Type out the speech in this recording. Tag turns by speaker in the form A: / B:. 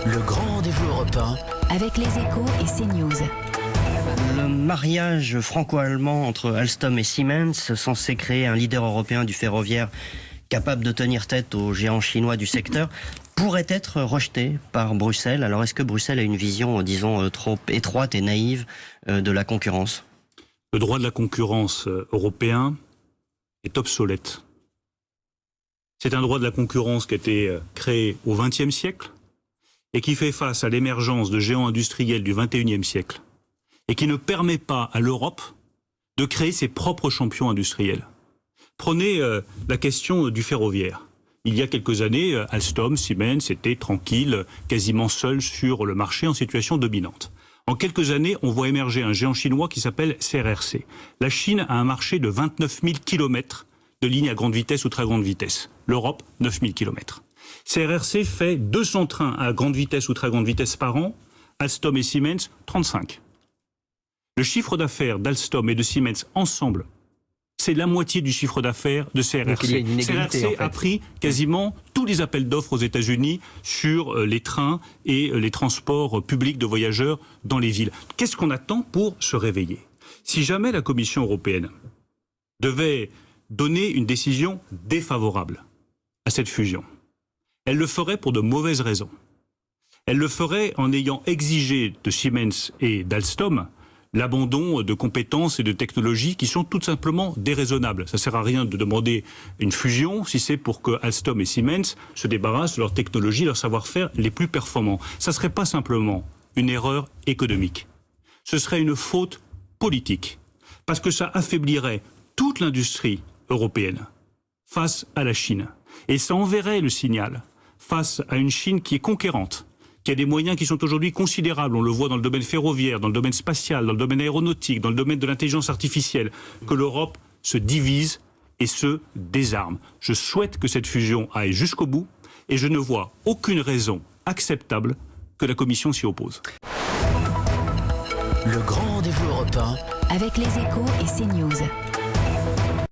A: Le grand rendez-vous européen
B: avec les Échos et CNews.
C: Le mariage franco-allemand entre Alstom et Siemens, censé créer un leader européen du ferroviaire capable de tenir tête aux géants chinois du secteur, pourrait être rejeté par Bruxelles. Alors est-ce que Bruxelles a une vision, disons, trop étroite et naïve de la concurrence ?
D: Le droit de la concurrence européen est obsolète. C'est un droit de la concurrence qui a été créé au XXe siècle et qui fait face à l'émergence de géants industriels du XXIe siècle et qui ne permet pas à l'Europe de créer ses propres champions industriels. Prenez la question du ferroviaire. Il y a quelques années, Alstom, Siemens étaient tranquilles, quasiment seuls sur le marché en situation dominante. En quelques années, on voit émerger un géant chinois qui s'appelle CRRC. La Chine a un marché de 29 000 km de lignes à grande vitesse ou très grande vitesse. L'Europe, 9 000 km. CRRC fait 200 trains à grande vitesse ou très grande vitesse par an. Alstom et Siemens, 35. Le chiffre d'affaires d'Alstom et de Siemens ensemble, c'est la moitié du chiffre d'affaires de CRRC. CRRC a pris quasiment tous les appels d'offres aux États-Unis sur les trains et les transports publics de voyageurs dans les villes. Qu'est-ce qu'on attend pour se réveiller ? Si jamais la Commission européenne devait donner une décision défavorable à cette fusion, elle le ferait pour de mauvaises raisons. Elle le ferait en ayant exigé de Siemens et d'Alstom l'abandon de compétences et de technologies qui sont tout simplement déraisonnables. Ça ne sert à rien de demander une fusion si c'est pour que Alstom et Siemens se débarrassent de leurs technologies, leurs savoir-faire les plus performants. Ça ne serait pas simplement une erreur économique. Ce serait une faute politique. Parce que ça affaiblirait toute l'industrie européenne face à la Chine. Et ça enverrait le signal face à une Chine qui est conquérante, qui a des moyens qui sont aujourd'hui considérables. On le voit dans le domaine ferroviaire, dans le domaine spatial, dans le domaine aéronautique, dans le domaine de l'intelligence artificielle, que l'Europe se divise et se désarme. Je souhaite que cette fusion aille jusqu'au bout et je ne vois aucune raison acceptable que la Commission s'y oppose.
A: Le grand rendez-vous européen
B: Avec les Échos et CNews.